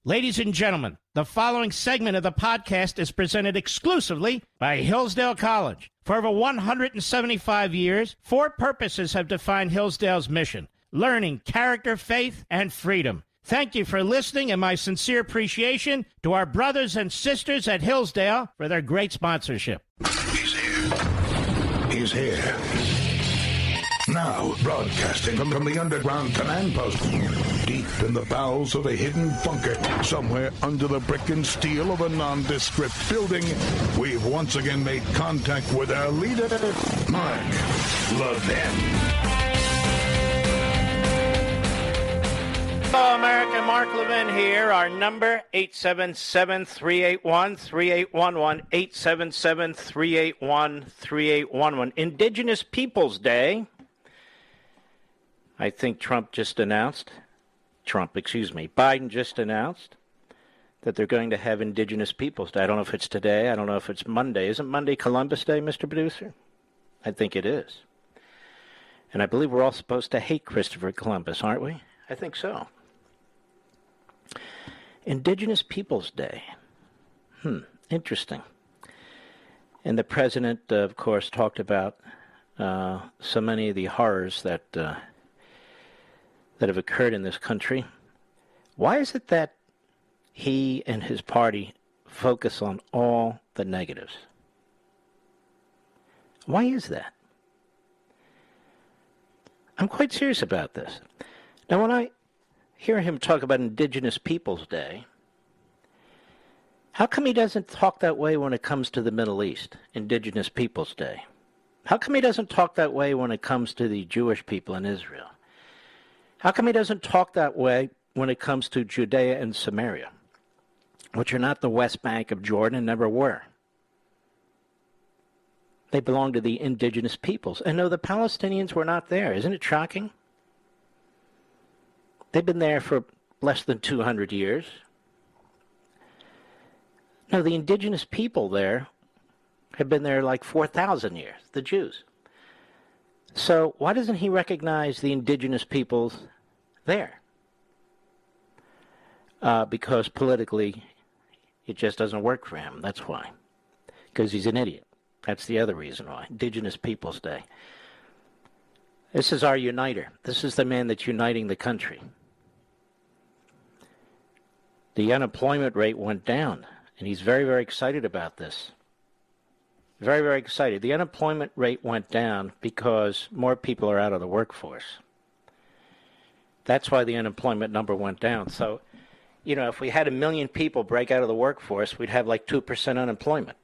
Ladies and gentlemen, the following segment of the podcast is presented exclusively by Hillsdale College. For over 175 years, four purposes have defined Hillsdale's mission: learning, character, faith, and freedom. Thank you for listening, and my sincere appreciation to our brothers and sisters at Hillsdale for their great sponsorship. He's here. He's here. Now, broadcasting from the underground command post, deep in the bowels of a hidden bunker, somewhere under the brick and steel of a nondescript building, we've once again made contact with our leader, Mark Levin. Hello, America. Mark Levin here. Our number, 877-381-3811, 877-381-3811. Indigenous Peoples Day. I think Biden just announced that they're going to have Indigenous Peoples Day. I don't know if it's today. I don't know if it's Monday. Isn't Monday Columbus Day, Mr. Producer? I think it is. And I believe we're all supposed to hate Christopher Columbus, aren't we? I think so. Indigenous Peoples Day. Interesting. And the president, of course, talked about so many of the horrors that have occurred in this country. Why is it that he and his party focus on all the negatives? Why is that? I'm quite serious about this. Now, when I hear him talk about Indigenous Peoples Day, how come he doesn't talk that way when it comes to the Middle East, Indigenous Peoples Day? How come he doesn't talk that way when it comes to the Jewish people in Israel? How come he doesn't talk that way when it comes to Judea and Samaria, which are not the West Bank of Jordan and never were? They belong to the indigenous peoples. And no, the Palestinians were not there. Isn't it shocking? They've been there for less than 200 years. No, the indigenous people there have been there like 4,000 years, the Jews. So why doesn't he recognize the indigenous peoples there? Because politically, it just doesn't work for him. That's why. Because he's an idiot. That's the other reason why. Indigenous Peoples Day. This is our uniter. This is the man that's uniting the country. The unemployment rate went down, and he's very, very excited about this. Very, very excited. The unemployment rate went down because more people are out of the workforce. That's why the unemployment number went down. So, if we had 1 million people break out of the workforce, we'd have like 2% unemployment.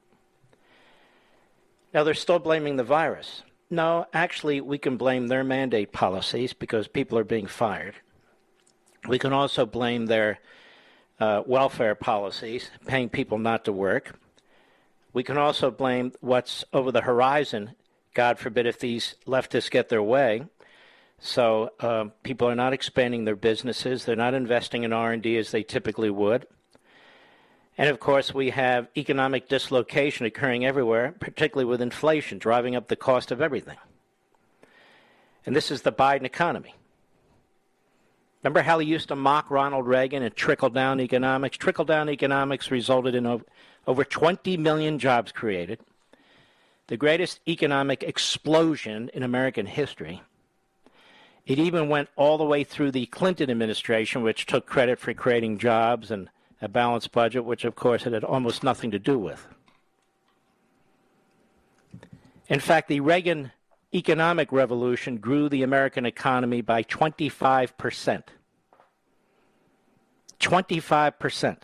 Now, they're still blaming the virus. No, actually, we can blame their mandate policies because people are being fired. We can also blame their welfare policies, paying people not to work. We can also blame what's over the horizon. God forbid if these leftists get their way. So people are not expanding their businesses. They're not investing in R&D as they typically would. And, of course, we have economic dislocation occurring everywhere, particularly with inflation, driving up the cost of everything. And this is the Biden economy. Remember how he used to mock Ronald Reagan and trickle-down economics? Trickle-down economics resulted in over 20 million jobs created, the greatest economic explosion in American history. It even went all the way through the Clinton administration, which took credit for creating jobs and a balanced budget, which, of course, it had almost nothing to do with. In fact, the Reagan economic revolution grew the American economy by 25%. 25%.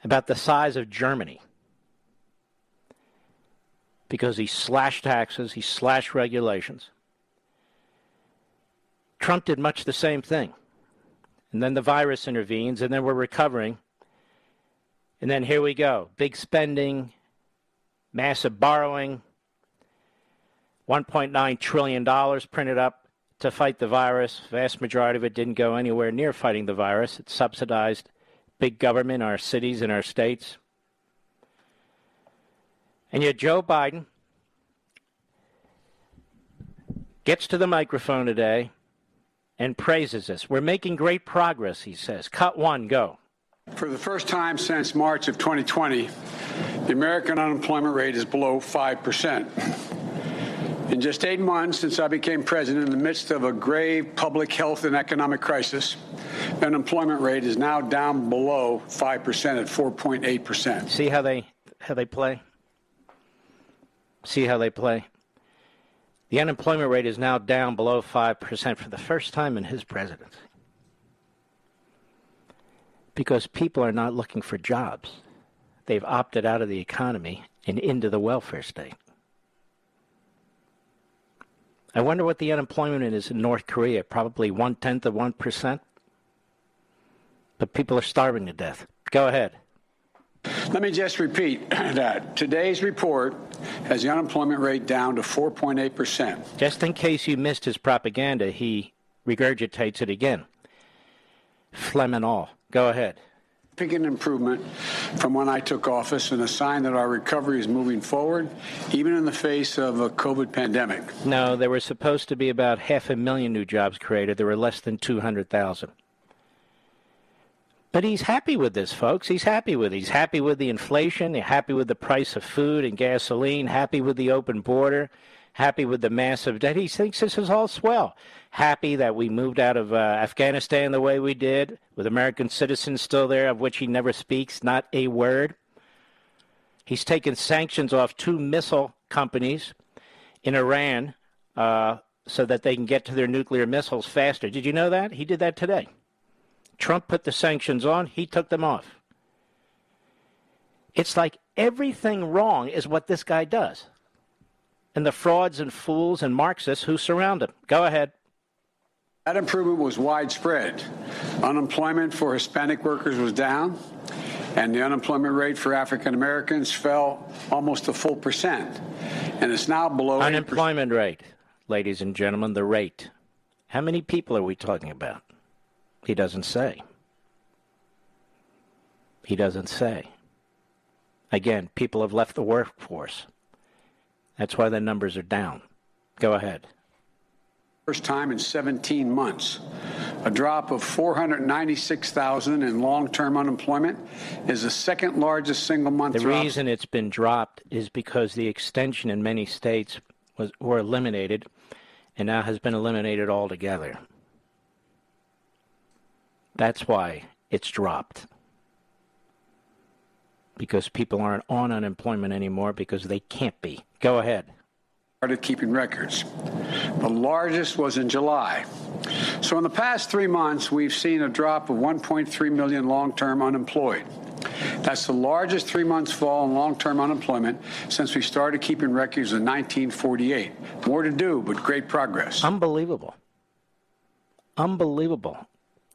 About the size of Germany. Because he slashed taxes, he slashed regulations. Trump did much the same thing. And then the virus intervenes, and then we're recovering. And then here we go. Big spending, massive borrowing, $1.9 trillion printed up to fight the virus. Vast majority of it didn't go anywhere near fighting the virus. It subsidized big government, our cities and our states. And yet Joe Biden gets to the microphone today and praises us. We're making great progress, he says. Cut one, go. For the first time since March of 2020, the American unemployment rate is below 5%. In just 8 months since I became president, in the midst of a grave public health and economic crisis, the unemployment rate is now down below 5% at 4.8%. See how they play? See how they play? The unemployment rate is now down below 5% for the first time in his presidency. Because people are not looking for jobs. They've opted out of the economy and into the welfare state. I wonder what the unemployment is in North Korea, probably 0.1 of 1%. But people are starving to death. Go ahead. Let me just repeat that today's report has the unemployment rate down to 4.8%. Just in case you missed his propaganda, he regurgitates it again. Phlegm and all. Go ahead. Significant improvement from when I took office and a sign that our recovery is moving forward, even in the face of a COVID pandemic. No, there were supposed to be about 500,000 new jobs created. There were less than 200,000. But he's happy with this, folks. He's happy with it. He's happy with the inflation. He's happy with the price of food and gasoline. Happy with the open border. Happy with the massive debt. He thinks this is all swell. Happy that we moved out of Afghanistan the way we did, with American citizens still there, of which he never speaks, not a word. He's taken sanctions off 2 missile companies in Iran so that they can get to their nuclear missiles faster. Did you know that? He did that today. Trump put the sanctions on. He took them off. It's like everything wrong is what this guy does. And the frauds and fools and Marxists who surround him. Go ahead. That improvement was widespread. Unemployment for Hispanic workers was down, and the unemployment rate for African Americans fell almost a full percent. And it's now below 8%. Unemployment rate, ladies and gentlemen, the rate. How many people are we talking about? He doesn't say. He doesn't say. Again, people have left the workforce. That's why the numbers are down. Go ahead. First time in 17 months. A drop of 496,000 in long-term unemployment is the second largest single-month drop. The reason it's been dropped is because the extension in many states were eliminated and now has been eliminated altogether. That's why it's dropped. Because people aren't on unemployment anymore because they can't be. Go ahead. Started keeping records. The largest was in July. So in the past 3 months, we've seen a drop of 1.3 million long-term unemployed. That's the largest 3 months fall in long-term unemployment since we started keeping records in 1948. More to do, but great progress. Unbelievable. Unbelievable.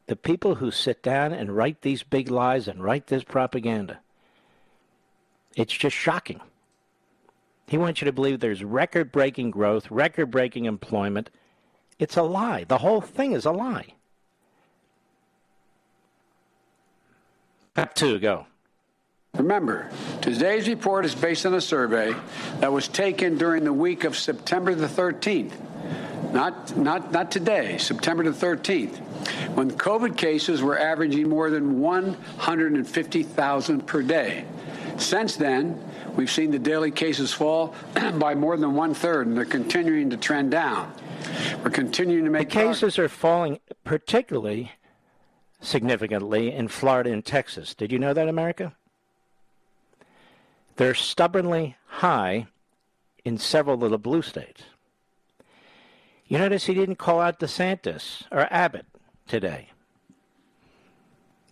The people who sit down and write these big lies and write this propaganda. It's just shocking. He wants you to believe there's record-breaking growth, record-breaking employment. It's a lie. The whole thing is a lie. Step 2, go. Remember, today's report is based on a survey that was taken during the week of September the 13th. Not today, September the 13th, when COVID cases were averaging more than 150,000 per day. Since then, we've seen the daily cases fall by more than 1/3, and they're continuing to trend down. We're continuing to make the cases are falling particularly significantly in Florida and Texas. Did you know that, America? They're stubbornly high in several of the blue states. You notice he didn't call out DeSantis or Abbott today.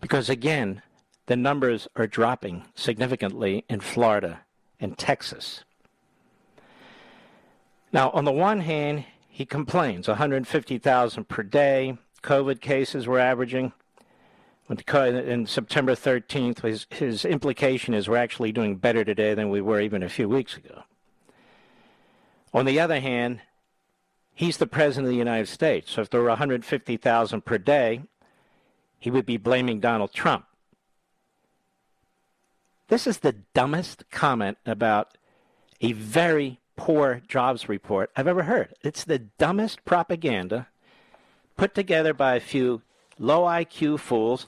Because, again, the numbers are dropping significantly in Florida and Texas. Now, on the one hand, he complains 150,000 per day. COVID cases were averaging. In September 13th, his implication is we're actually doing better today than we were even a few weeks ago. On the other hand, he's the president of the United States. So if there were 150,000 per day, he would be blaming Donald Trump. This is the dumbest comment about a very poor jobs report I've ever heard. It's the dumbest propaganda put together by a few low IQ fools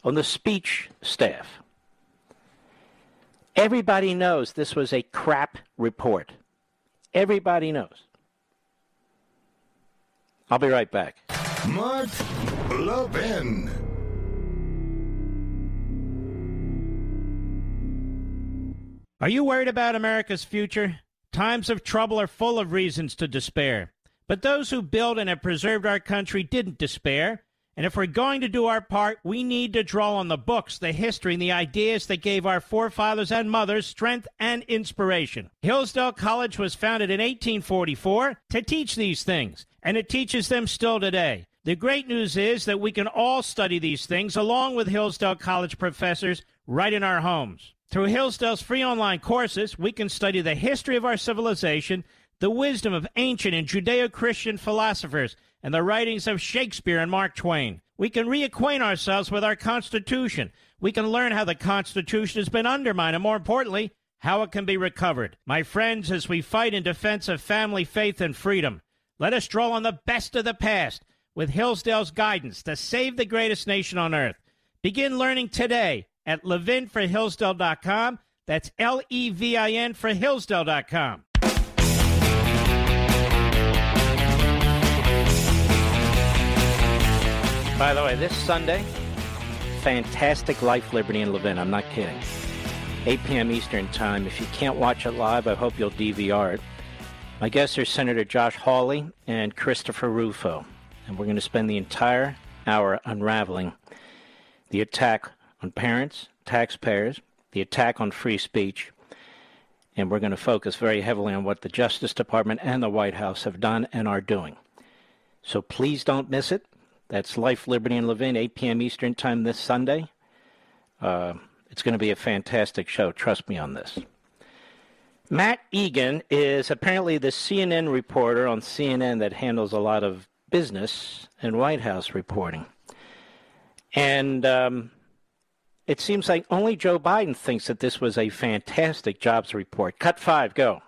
on the speech staff. Everybody knows this was a crap report. Everybody knows. I'll be right back. Mark Levin. Are you worried about America's future? Times of trouble are full of reasons to despair. But those who built and have preserved our country didn't despair. And if we're going to do our part, we need to draw on the books, the history, and the ideas that gave our forefathers and mothers strength and inspiration. Hillsdale College was founded in 1844 to teach these things, and it teaches them still today. The great news is that we can all study these things along with Hillsdale College professors right in our homes. Through Hillsdale's free online courses, we can study the history of our civilization, the wisdom of ancient and Judeo-Christian philosophers, and the writings of Shakespeare and Mark Twain. We can reacquaint ourselves with our Constitution. We can learn how the Constitution has been undermined, and more importantly, how it can be recovered. My friends, as we fight in defense of family, faith, and freedom, let us draw on the best of the past with Hillsdale's guidance to save the greatest nation on earth. Begin learning today at levinforhillsdale.com. That's Levin for Hillsdale.com. By the way, this Sunday, fantastic Life, Liberty, and Levin. I'm not kidding. 8 p.m. Eastern Time. If you can't watch it live, I hope you'll DVR it. My guests are Senator Josh Hawley and Christopher Rufo. And we're going to spend the entire hour unraveling the attack on parents, taxpayers, the attack on free speech. And we're going to focus very heavily on what the Justice Department and the White House have done and are doing. So please don't miss it. That's Life, Liberty, and Levin, 8 p.m. Eastern Time this Sunday. It's going to be a fantastic show. Trust me on this. Matt Egan is apparently the CNN reporter on CNN that handles a lot of business and White House reporting. And it seems like only Joe Biden thinks that this was a fantastic jobs report. Cut 5, go.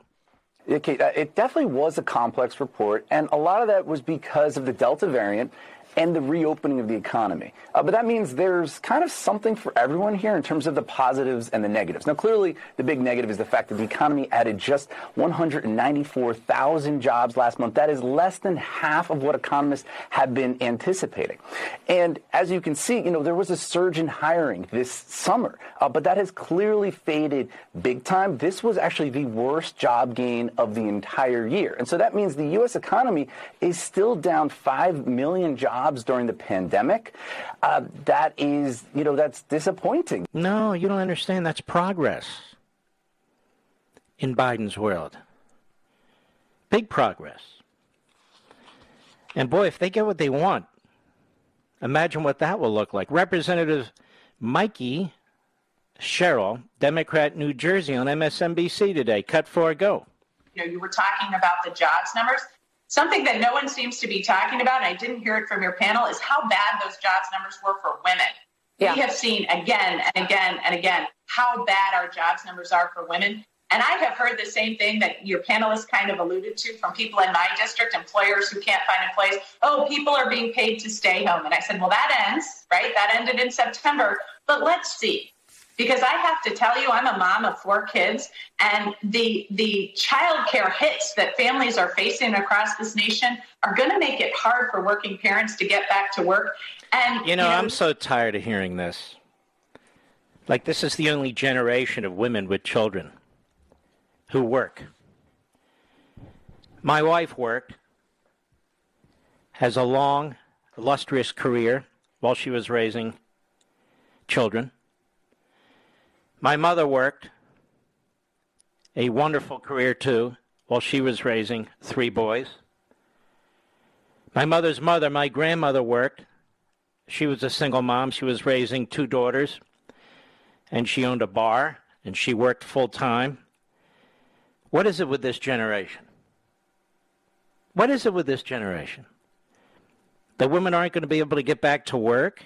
Okay, it definitely was a complex report, and a lot of that was because of the Delta variant and the reopening of the economy. But that means there's kind of something for everyone here in terms of the positives and the negatives. Now, clearly, the big negative is the fact that the economy added just 194,000 jobs last month. That is less than half of what economists have been anticipating. And as you can see, there was a surge in hiring this summer, but that has clearly faded big time. This was actually the worst job gain of the entire year. And so that means the U.S. economy is still down 5 million jobs during the pandemic. That is, that's disappointing. No, you don't understand. That's progress in Biden's world. Big progress. And boy, if they get what they want, imagine what that will look like. Representative Mikey Sherrill, Democrat, New Jersey, on MSNBC today. Cut 4, go. You were talking about the jobs numbers. Something that no one seems to be talking about, and I didn't hear it from your panel, is how bad those jobs numbers were for women. Yeah. We have seen again and again and again how bad our jobs numbers are for women. And I have heard the same thing that your panelists kind of alluded to from people in my district, employers who can't find employees. Oh, people are being paid to stay home. And I said, well, that ends, right? That ended in September. But let's see. Because I have to tell you, I'm a mom of 4 kids, and the child care hits that families are facing across this nation are going to make it hard for working parents to get back to work. And I'm so tired of hearing this. Like, this is the only generation of women with children who work. My wife worked, has a long, illustrious career while she was raising children. My mother worked a wonderful career, too, while she was raising 3 boys. My mother's mother, my grandmother, worked. She was a single mom. She was raising 2 daughters, and she owned a bar, and she worked full-time. What is it with this generation? What is it with this generation? The women aren't going to be able to get back to work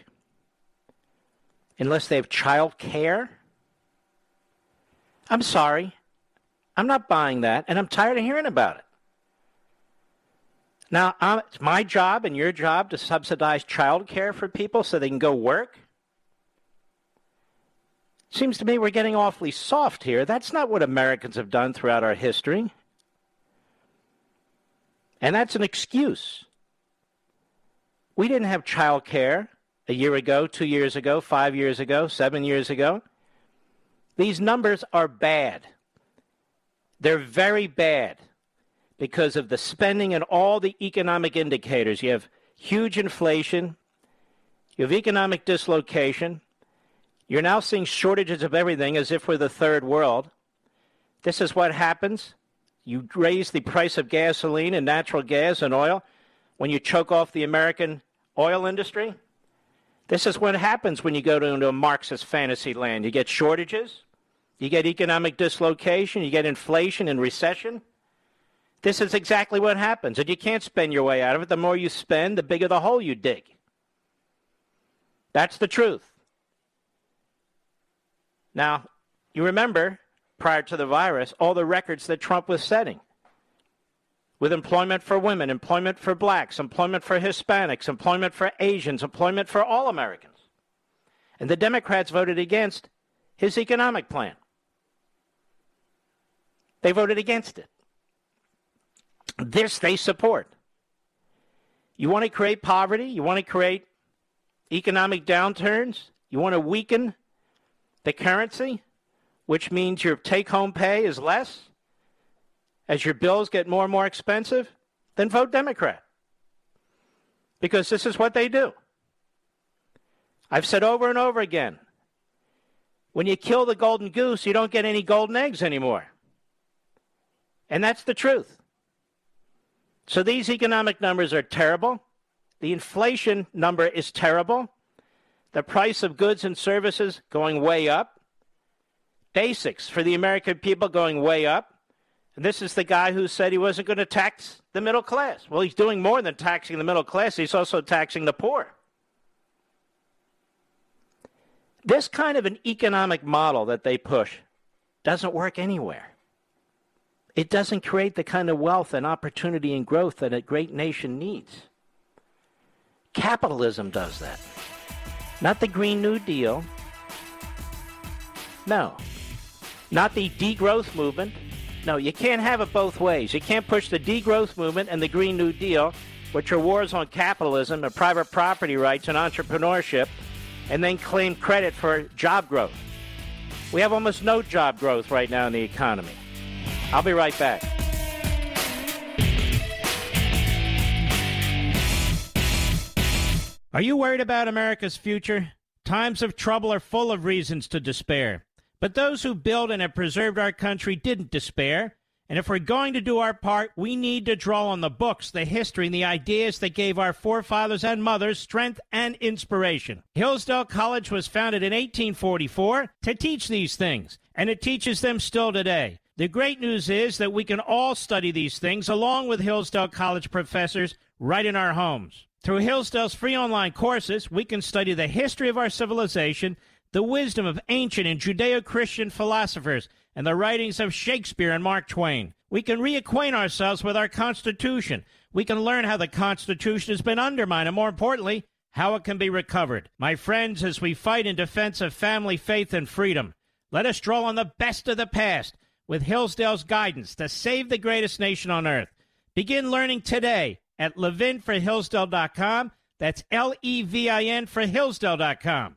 unless they have child care? I'm sorry. I'm not buying that, and I'm tired of hearing about it. Now, it's my job and your job to subsidize child care for people so they can go work? Seems to me we're getting awfully soft here. That's not what Americans have done throughout our history. And that's an excuse. We didn't have child care a year ago, 2 years ago, 5 years ago, 7 years ago. These numbers are bad. They're very bad because of the spending and all the economic indicators. You have huge inflation. You have economic dislocation. You're now seeing shortages of everything as if we're the third world. This is what happens. You raise the price of gasoline and natural gas and oil when you choke off the American oil industry. This is what happens when you go into a Marxist fantasy land. You get shortages. You get economic dislocation. You get inflation and recession. This is exactly what happens. And you can't spend your way out of it. The more you spend, the bigger the hole you dig. That's the truth. Now, you remember, prior to the virus, all the records that Trump was setting with employment for women, employment for blacks, employment for Hispanics, employment for Asians, employment for all Americans. And the Democrats voted against his economic plan. They voted against it. This they support. You want to create poverty? You want to create economic downturns? You want to weaken the currency, which means your take-home pay is less as your bills get more and more expensive? Then vote Democrat. Because this is what they do. I've said over and over again, when you kill the golden goose, you don't get any golden eggs anymore. And that's the truth. So these economic numbers are terrible. The inflation number is terrible. The price of goods and services going way up. Basics for the American people going way up. And this is the guy who said he wasn't going to tax the middle class. Well, he's doing more than taxing the middle class. He's also taxing the poor. This kind of an economic model that they push doesn't work anywhere. It doesn't create the kind of wealth and opportunity and growth that a great nation needs. Capitalism does that. Not the Green New Deal. No. Not the degrowth movement. No, you can't have it both ways. You can't push the degrowth movement and the Green New Deal, which are wars on capitalism and private property rights and entrepreneurship, and then claim credit for job growth. We have almost no job growth right now in the economy. I'll be right back. Are you worried about America's future? Times of trouble are full of reasons to despair. But those who built and have preserved our country didn't despair. And if we're going to do our part, we need to draw on the books, the history, and the ideas that gave our forefathers and mothers strength and inspiration. Hillsdale College was founded in 1844 to teach these things, and it teaches them still today. The great news is that we can all study these things along with Hillsdale College professors right in our homes. Through Hillsdale's free online courses, we can study the history of our civilization, the wisdom of ancient and Judeo-Christian philosophers, and the writings of Shakespeare and Mark Twain. We can reacquaint ourselves with our Constitution. We can learn how the Constitution has been undermined, and more importantly, how it can be recovered. My friends, as we fight in defense of family, faith, and freedom, let us draw on the best of the past with Hillsdale's guidance to save the greatest nation on earth. Begin learning today at levinforhillsdale.com. That's Levin for Hillsdale.com.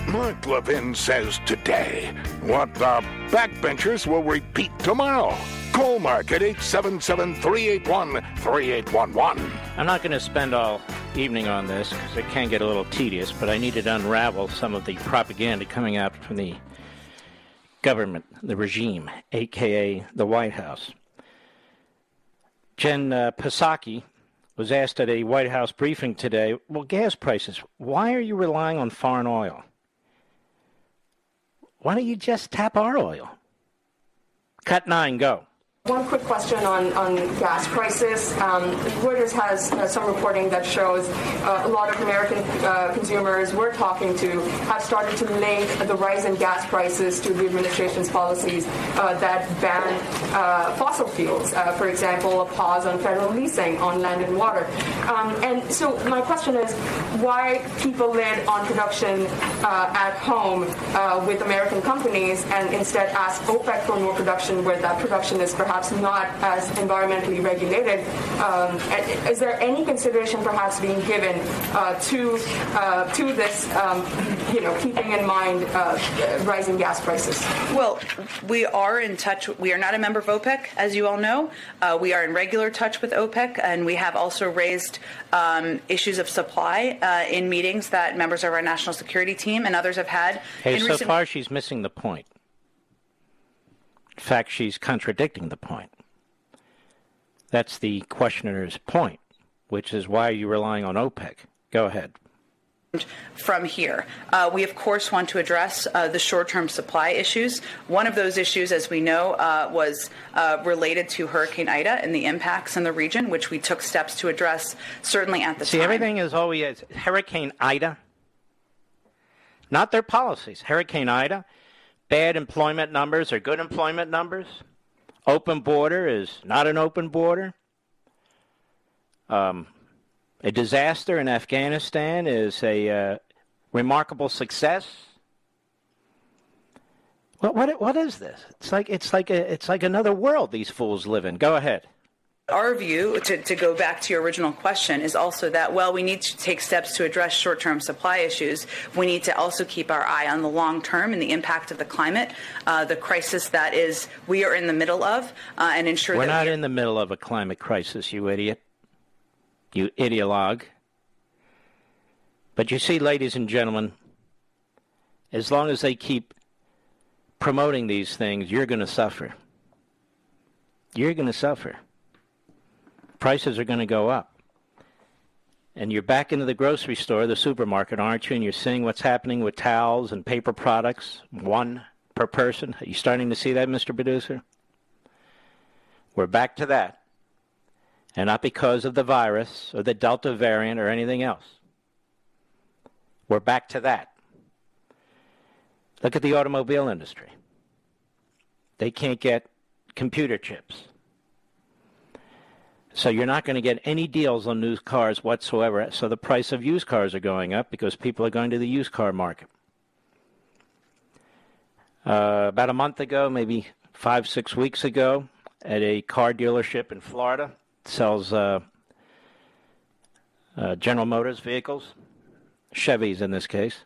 Mark Levin says today what the backbenchers will repeat tomorrow. Call Mark at 877-381-3811. I'm not going to spend all evening on this because it can get a little tedious, but I needed to unravel some of the propaganda coming out from the government, the regime, a.k.a. the White House. Jen Psaki was asked at a White House briefing today, well, gas prices, why are you relying on foreign oil? Why don't you just tap our oil? Cut 9, go. One quick question on gas prices. Reuters has some reporting that shows a lot of American consumers we're talking to have started to link the rise in gas prices to the administration's policies that ban fossil fuels. For example, a pause on federal leasing on land and water. And so my question is, why keep a lid on production at home with American companies and instead ask OPEC for more production where that production is perhaps not as environmentally regulated? Is there any consideration perhaps being given to this, keeping in mind rising gas prices? Well, we are in touch. We are not a member of OPEC, as you all know. We are in regular touch with OPEC, and we have also raised issues of supply in meetings that members of our national security team and others have had. Hey, so far she's missing the point. In fact, she's contradicting the point. That's the questioner's point, which is why are you relying on OPEC? Go ahead. From here, we of course want to address the short-term supply issues. One of those issues, as we know, was related to Hurricane Ida and the impacts in the region, which we took steps to address certainly at the time. See, everything is always Hurricane Ida, not their policies. Hurricane Ida. Bad employment numbers are good employment numbers. Open border is not an open border. A disaster in Afghanistan is a remarkable success. What is this? It's like another world these fools live in. Go ahead. Our view, to go back to your original question, is also that, well, we need to take steps to address short-term supply issues. We need to also keep our eye on the long term and the impact of the climate, the crisis that is we are in the middle of, and ensure that we're not in the middle of a climate crisis, you idiot. You ideologue. But you see, ladies and gentlemen, as long as they keep promoting these things, you're going to suffer. You're going to suffer. Prices are going to go up. And you're back into the grocery store, the supermarket, aren't you? And you're seeing what's happening with towels and paper products, one per person. Are you starting to see that, Mr. Producer? We're back to that. And not because of the virus or the Delta variant or anything else. We're back to that. Look at the automobile industry. They can't get computer chips. So you're not going to get any deals on new cars whatsoever. So the price of used cars are going up because people are going to the used car market. About a month ago, maybe 5-6 weeks ago, at a car dealership in Florida, sells General Motors vehicles, Chevys in this case.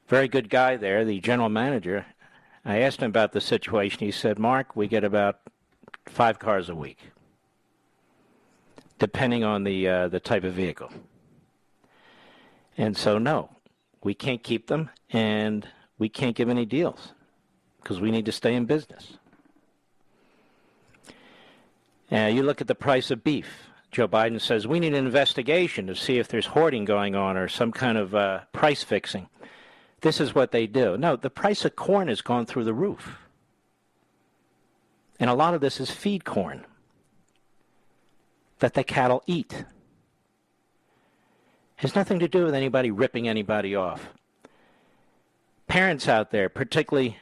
Very good guy there, the general manager. I asked him about the situation. He said, Mark, we get about 5 cars a week, depending on the type of vehicle. And so, no, we can't keep them, and we can't give any deals because we need to stay in business. You look at the price of beef. Joe Biden says we need an investigation to see if there's hoarding going on or some kind of price fixing. This is what they do. No, the price of corn has gone through the roof. And a lot of this is feed corn that the cattle eat. Has nothing to do with anybody ripping anybody off. Parents out there, particularly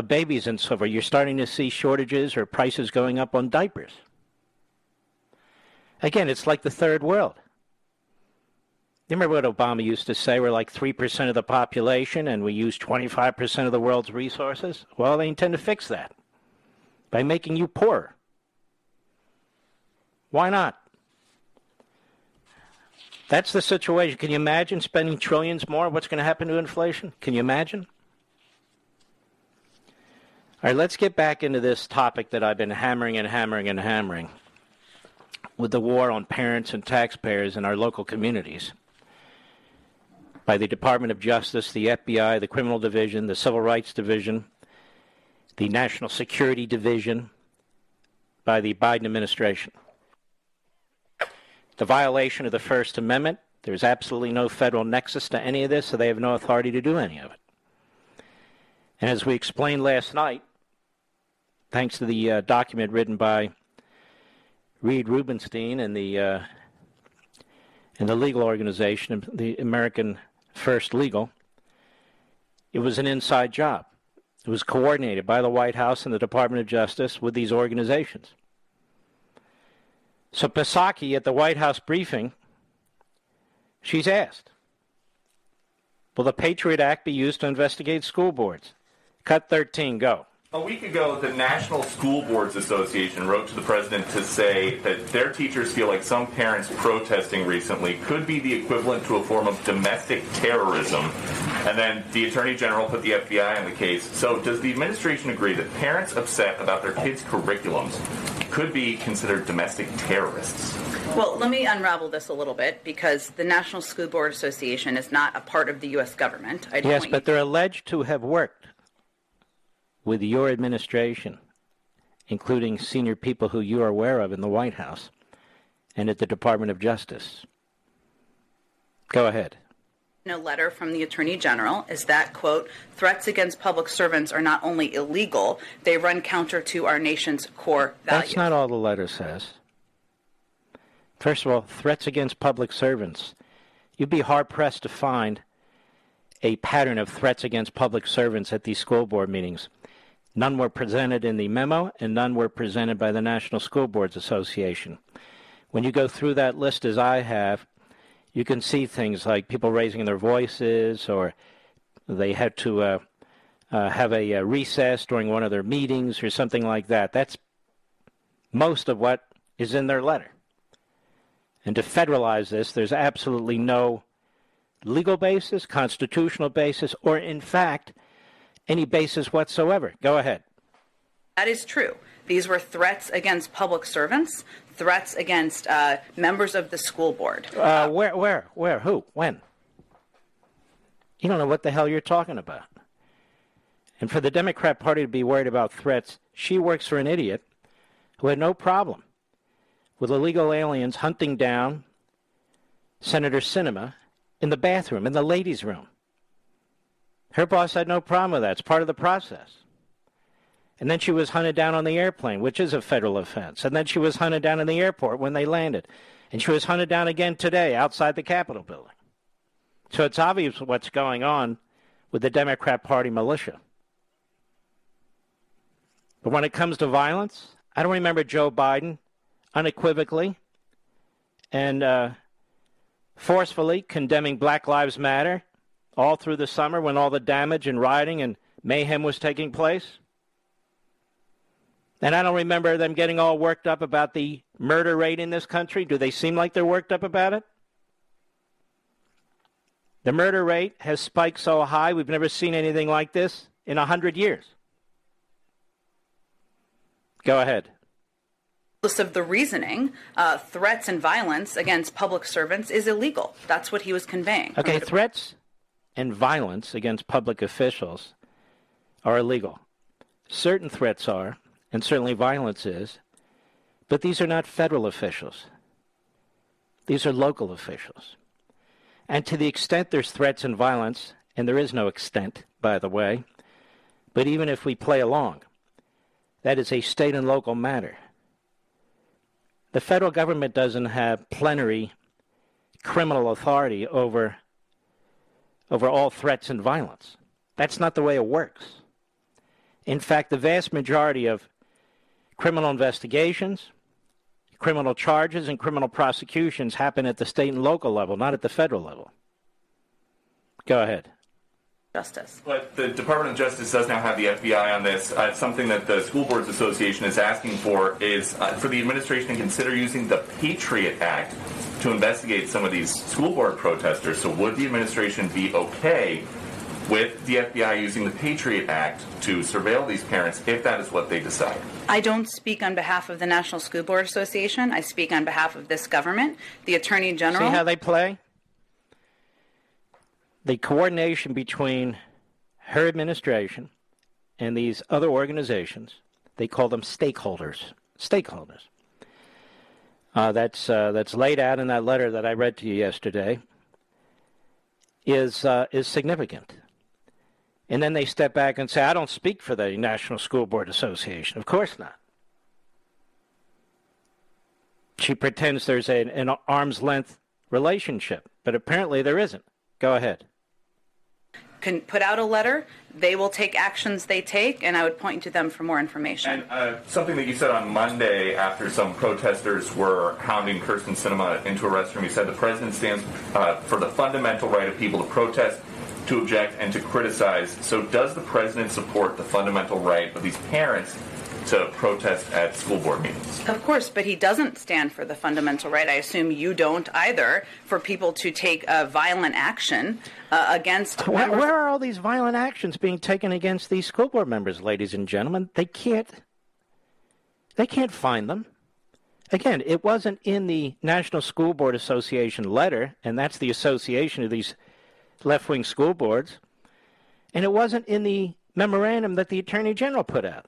babies and so forth, you're starting to see shortages or prices going up on diapers. Again, it's like the third world. You remember what Obama used to say? We're like 3% of the population and we use 25% of the world's resources. Well, they intend to fix that by making you poorer. Why not? That's the situation. Can you imagine spending trillions more? What's going to happen to inflation? Can you imagine? All right, let's get back into this topic that I've been hammering with the war on parents and taxpayers in our local communities by the Department of Justice, the FBI, the Criminal Division, the Civil Rights Division, the National Security Division, by the Biden administration. The violation of the First Amendment, there's absolutely no federal nexus to any of this, so they have no authority to do any of it. And as we explained last night, thanks to the document written by Reed Rubenstein and the legal organization, the American First Legal, it was an inside job. It was coordinated by the White House and the Department of Justice with these organizations. So Psaki at the White House briefing, she's asked, will the Patriot Act be used to investigate school boards? Cut 13, go. A week ago, the National School Boards Association wrote to the president to say that their teachers feel like some parents protesting recently could be the equivalent to a form of domestic terrorism. And then the Attorney General put the FBI on the case. So does the administration agree that parents upset about their kids' curriculums could be considered domestic terrorists? Well, let me unravel this a little bit, because the National School Board Association is not a part of the U.S. government. Yes, but they're alleged to have worked with your administration, including senior people who you are aware of in the White House and at the Department of Justice. Go ahead. A letter from the Attorney General is that, quote, threats against public servants are not only illegal, they run counter to our nation's core values. That's not all the letter says. First of all, threats against public servants. You'd be hard-pressed to find a pattern of threats against public servants at these school board meetings. None were presented in the memo, and none were presented by the National School Boards Association. When you go through that list, as I have, you can see things like people raising their voices, or they had to have a recess during one of their meetings or something like that. That's most of what is in their letter. And to federalize this, there's absolutely no legal basis, constitutional basis, or in fact, any basis whatsoever. Go ahead. That is true. These were threats against public servants, threats against members of the school board. Where? Who? When? You don't know what the hell you're talking about. And for the Democrat Party to be worried about threats, she works for an idiot who had no problem with illegal aliens hunting down Senator Sinema in the bathroom, in the ladies' room. Her boss had no problem with that. It's part of the process. And then she was hunted down on the airplane, which is a federal offense. And then she was hunted down in the airport when they landed. And she was hunted down again today outside the Capitol building. So it's obvious what's going on with the Democrat Party militia. But when it comes to violence, I don't remember Joe Biden unequivocally and forcefully condemning Black Lives Matter all through the summer when all the damage and rioting and mayhem was taking place. And I don't remember them getting all worked up about the murder rate in this country. Do they seem like they're worked up about it? The murder rate has spiked so high, we've never seen anything like this in 100 years. Go ahead. Of the reasoning, threats and violence against public servants is illegal. That's what he was conveying. Okay, threats and violence against public officials are illegal. Certain threats are, and certainly violence is, but these are not federal officials. These are local officials. And to the extent there's threats and violence, and there is no extent, by the way, but even if we play along, that is a state and local matter. The federal government doesn't have plenary criminal authority over all threats and violence. That's not the way it works. In fact, the vast majority of criminal investigations, criminal charges, and criminal prosecutions happen at the state and local level, not at the federal level. Go ahead. Justice. But the Department of Justice does now have the FBI on this. Something that the School Boards Association is asking for is for the administration to consider using the Patriot Act to investigate some of these school board protesters. So would the administration be okay with the FBI using the Patriot Act to surveil these parents if that is what they decide? I don't speak on behalf of the National School Board Association. I speak on behalf of this government. The Attorney General... See how they play? The coordination between her administration and these other organizations, they call them stakeholders. Stakeholders. That's laid out in that letter that I read to you yesterday, is significant. And then they step back and say, I don't speak for the National School Board Association. Of course not. She pretends there's an arm's length relationship, but apparently there isn't. Go ahead. Can put out a letter. They will take actions they take, and I would point to them for more information. And something that you said on Monday after some protesters were hounding Kyrsten Sinema into a restroom, you said the president stands for the fundamental right of people to protest, to object, and to criticize. So does the president support the fundamental right of these parents to protest at school board meetings? Of course, but he doesn't stand for the fundamental right. I assume you don't either, for people to take violent action against... Where are all these violent actions being taken against these school board members, ladies and gentlemen? They can't find them. Again, it wasn't in the National School Board Association letter, and that's the association of these left-wing school boards, and it wasn't in the memorandum that the Attorney General put out.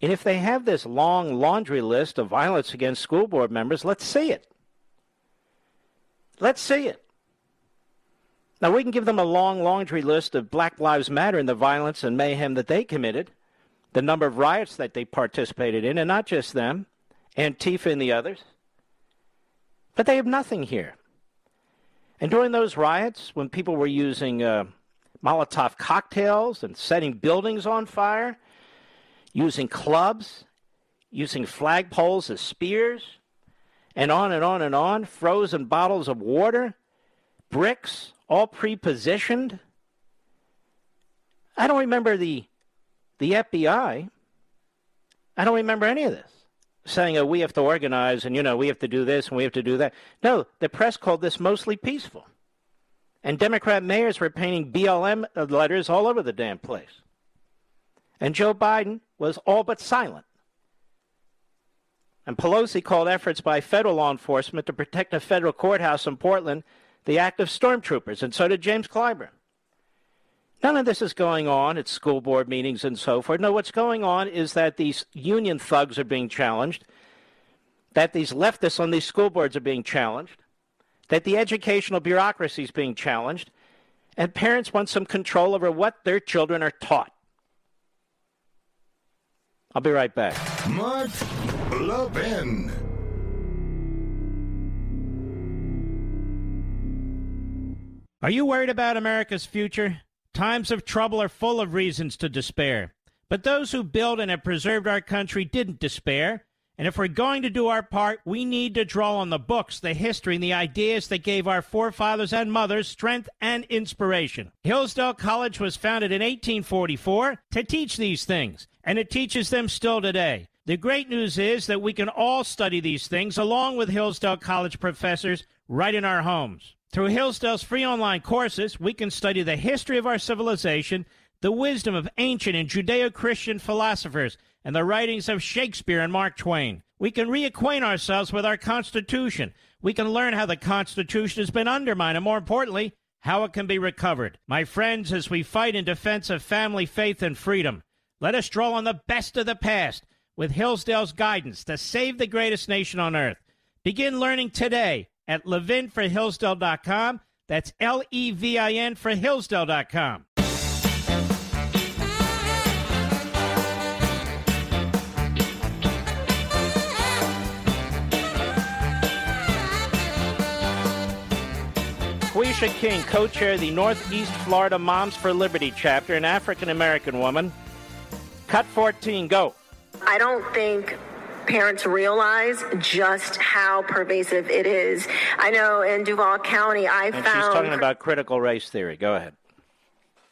And if they have this long laundry list of violence against school board members, let's see it. Let's see it. Now, we can give them a long laundry list of Black Lives Matter and the violence and mayhem that they committed, the number of riots that they participated in, and not just them, Antifa and the others. But they have nothing here. And during those riots, when people were using Molotov cocktails and setting buildings on fire, using clubs, using flagpoles as spears, and on and on and on, frozen bottles of water, bricks, all pre-positioned. I don't remember the FBI. I don't remember any of this, saying, oh, we have to organize, and, we have to do this, and we have to do that. No, the press called this mostly peaceful. And Democrat mayors were painting BLM letters all over the damn place. And Joe Biden was all but silent. And Pelosi called efforts by federal law enforcement to protect a federal courthouse in Portland the act of stormtroopers, and so did James Clyburn. None of this is going on at school board meetings and so forth. No, what's going on is that these union thugs are being challenged, that these leftists on these school boards are being challenged, that the educational bureaucracy is being challenged, and parents want some control over what their children are taught. I'll be right back. Mark Levin. Are you worried about America's future? Times of trouble are full of reasons to despair. But those who built and have preserved our country didn't despair. And if we're going to do our part, we need to draw on the books, the history, and the ideas that gave our forefathers and mothers strength and inspiration. Hillsdale College was founded in 1844 to teach these things, and it teaches them still today. The great news is that we can all study these things along with Hillsdale College professors right in our homes. Through Hillsdale's free online courses, we can study the history of our civilization, the wisdom of ancient and Judeo-Christian philosophers, and the writings of Shakespeare and Mark Twain. We can reacquaint ourselves with our Constitution. We can learn how the Constitution has been undermined, and more importantly, how it can be recovered. My friends, as we fight in defense of family, faith, and freedom, let us draw on the best of the past with Hillsdale's guidance to save the greatest nation on earth. Begin learning today at levinforhillsdale.com. That's Levin for Hillsdale.com. Quisha King, co-chair of the Northeast Florida Moms for Liberty chapter, an African-American woman. Cut 14, go. I don't think parents realize just how pervasive it is. I know in Duval County, and she's talking about critical race theory. Go ahead.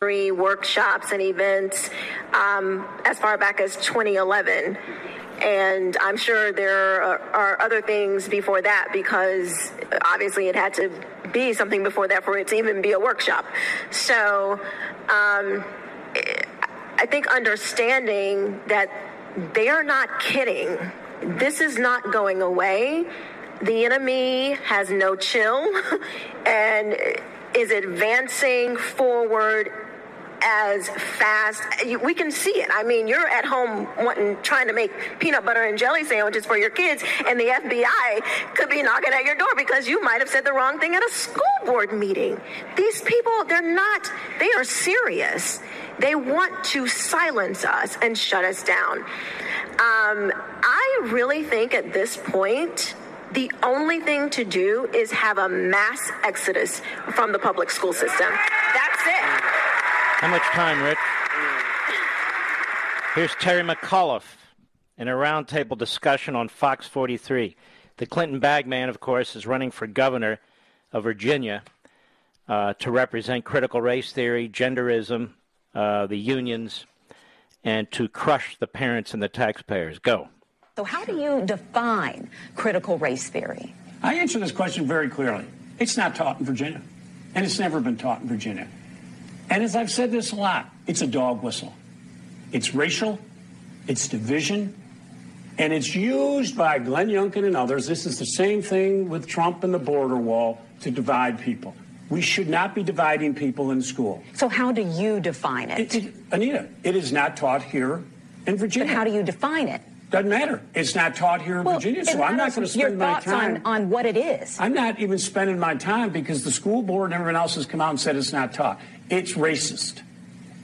Workshops and events as far back as 2011. And I'm sure there are other things before that, because obviously it had to be something before that for it to even be a workshop. So I think understanding that they are not kidding. This is not going away. The enemy has no chill and is advancing forward as fast. We can see it. I mean, you're at home trying to make peanut butter and jelly sandwiches for your kids, and the FBI could be knocking at your door because you might have said the wrong thing at a school board meeting. These people, they are serious. They want to silence us and shut us down. I really think at this point, the only thing to do is have a mass exodus from the public school system. That's it. How much time, Rich? Here's Terry McAuliffe in a roundtable discussion on Fox 43. The Clinton bagman, of course, is running for governor of Virginia to represent critical race theory, genderism, the unions, and to crush the parents and the taxpayers. Go. So how do you define critical race theory? I answer this question very clearly. It's not taught in Virginia, and it's never been taught in Virginia. And as I've said this a lot, it's a dog whistle. It's racial, it's division, and it's used by Glenn Youngkin and others. This is the same thing with Trump and the border wall to divide people. We should not be dividing people in school. So how do you define it? Anita, it is not taught here in Virginia. But how do you define it? Doesn't matter. It's not taught here in Virginia, so I'm not going to spend my time. Your thoughts on what it is. I'm not even spending my time because the school board and everyone else has come out and said it's not taught. It's racist.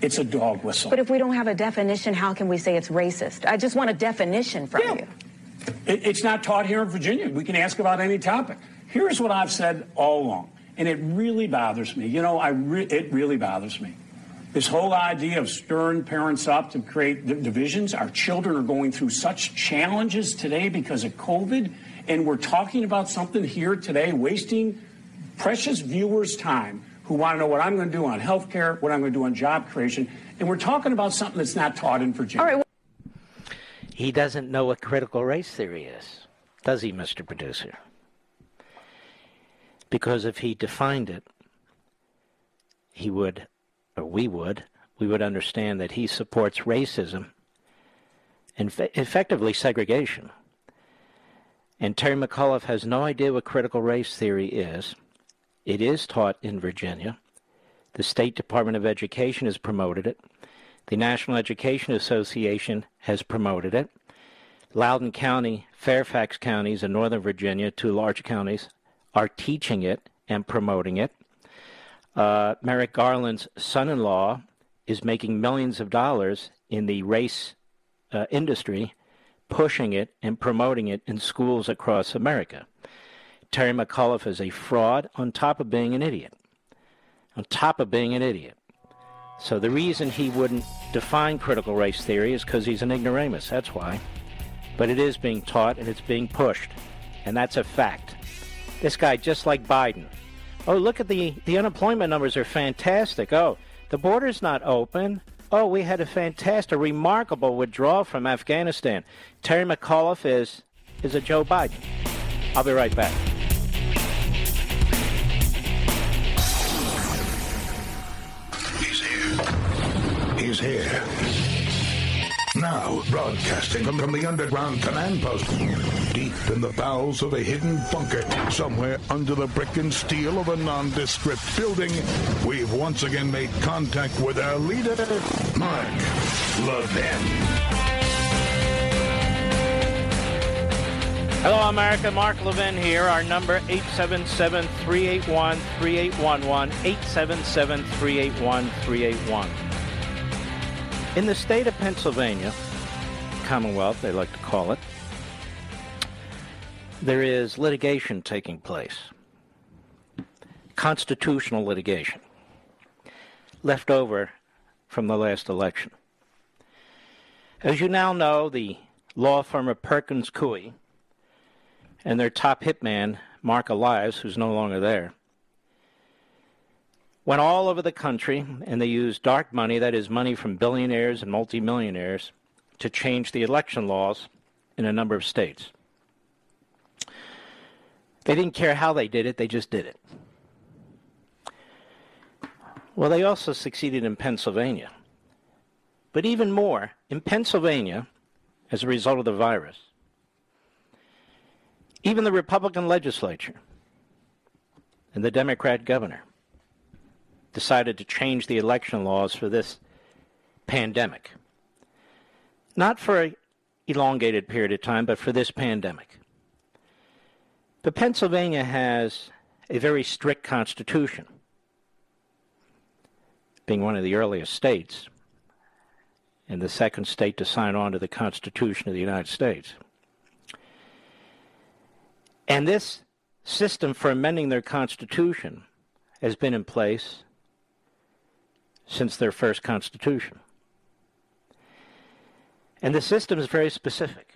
It's a dog whistle. But if we don't have a definition, how can we say it's racist? I just want a definition from you. It's not taught here in Virginia. We can ask about any topic. Here's what I've said all along, and it really bothers me. You know, it really bothers me. This whole idea of stirring parents up to create divisions. Our children are going through such challenges today because of COVID, and we're talking about something here today, wasting precious viewers' time who want to know what I'm going to do on health care, what I'm going to do on job creation, and we're talking about something that's not taught in Virginia. All right. He doesn't know what critical race theory is, does he, Mr. Producer? Because if he defined it, he would, or we would understand that he supports racism and effectively segregation. And Terry McAuliffe has no idea what critical race theory is. It is taught in Virginia. The State Department of Education has promoted it. The National Education Association has promoted it. Loudoun County, Fairfax counties in Northern Virginia, two large counties, are teaching it and promoting it. Merrick Garland's son-in-law is making millions of dollars in the race industry, pushing it and promoting it in schools across America. Terry McAuliffe is a fraud on top of being an idiot. On top of being an idiot. So the reason he wouldn't define critical race theory is because he's an ignoramus. That's why. But it is being taught and it's being pushed. And that's a fact. This guy, just like Biden. Oh, look at the unemployment numbers are fantastic. Oh, the border's not open. Oh, we had a remarkable withdrawal from Afghanistan. Terry McAuliffe is a Joe Biden. I'll be right back. He's here. Now, broadcasting from the underground command post, deep in the bowels of a hidden bunker, somewhere under the brick and steel of a nondescript building, we've once again made contact with our leader, Mark Levin. Hello, America. Mark Levin here. Our number, 877-381-3811, 877-381-3811. In the state of Pennsylvania, Commonwealth, they like to call it, there is litigation taking place. Constitutional litigation. Left over from the last election. As you now know, the law firm of Perkins Coie and their top hitman, Mark Elias, who's no longer there, went all over the country, and they used dark money, that is money from billionaires and multimillionaires, to change the election laws in a number of states. They didn't care how they did it, they just did it. Well, they also succeeded in Pennsylvania. But even more, in Pennsylvania, as a result of the virus, even the Republican legislature and the Democrat governor decided to change the election laws for this pandemic. Not for an elongated period of time, but for this pandemic. But Pennsylvania has a very strict constitution, being one of the earliest states and the second state to sign on to the Constitution of the United States. And this system for amending their constitution has been in place since their first constitution. And the system is very specific.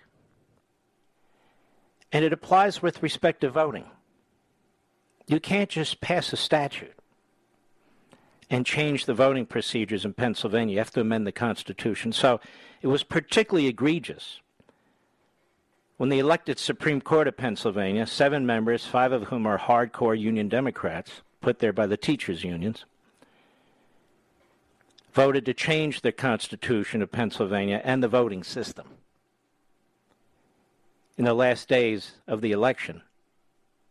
And it applies with respect to voting. You can't just pass a statute and change the voting procedures in Pennsylvania. You have to amend the Constitution. So it was particularly egregious when the elected Supreme Court of Pennsylvania, 7 members, 5 of whom are hardcore Union Democrats, put there by the teachers' unions, voted to change the Constitution of Pennsylvania and the voting system in the last days of the election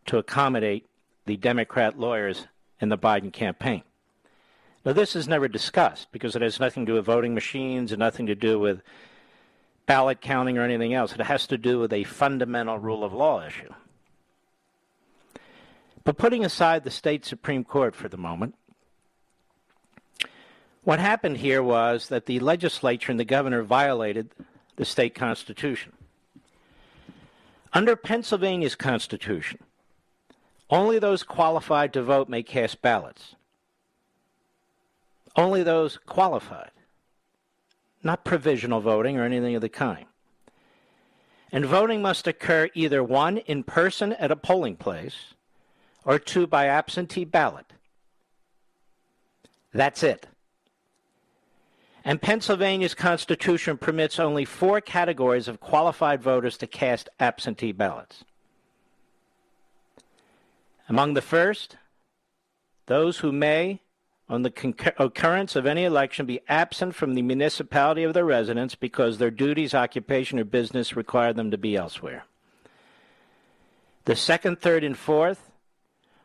to accommodate the Democrat lawyers in the Biden campaign. Now, this is never discussed because it has nothing to do with voting machines and nothing to do with ballot counting or anything else. It has to do with a fundamental rule of law issue. But putting aside the state Supreme Court for the moment, what happened here was that the legislature and the governor violated the state constitution. Under Pennsylvania's constitution, only those qualified to vote may cast ballots. Only those qualified, not provisional voting or anything of the kind. And voting must occur either 1, in person at a polling place, or 2, by absentee ballot. That's it. And Pennsylvania's constitution permits only 4 categories of qualified voters to cast absentee ballots. Among the first, those who may, on the occurrence of any election, be absent from the municipality of their residence because their duties, occupation, or business require them to be elsewhere. The second, third, and fourth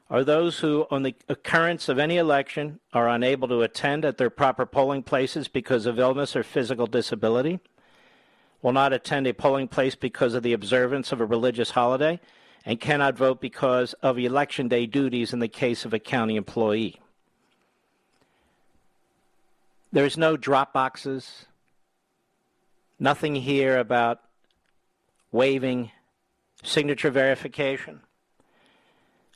are those who, on the occurrence of any election, are unable to attend at their proper polling places because of illness or physical disability, will not attend a polling place because of the observance of a religious holiday, and cannot vote because of election day duties in the case of a county employee. There's no drop boxes, nothing here about waiving signature verification,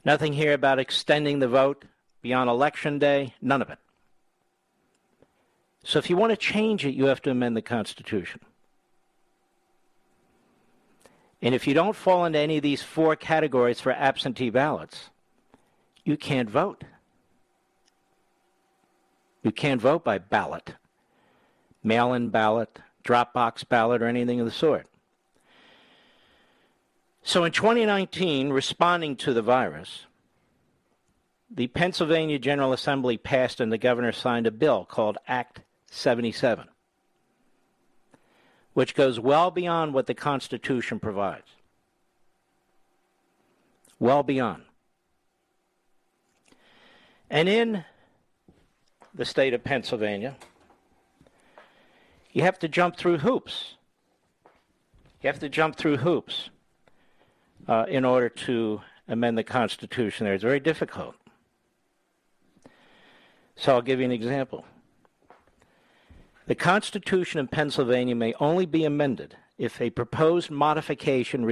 nothing here about extending the vote beyond Election Day, none of it. So if you want to change it, you have to amend the Constitution. And if you don't fall into any of these 4 categories for absentee ballots, you can't vote. You can't vote by ballot, mail-in ballot, drop box ballot, or anything of the sort. So in 2019, responding to the virus, the Pennsylvania General Assembly passed and the governor signed a bill called Act 77, which goes well beyond what the Constitution provides. Well beyond. And in the state of Pennsylvania, you have to jump through hoops. You have to jump through hoops in order to amend the Constitution there. It's very difficult. So I'll give you an example. The Constitution in Pennsylvania may only be amended if a proposed modification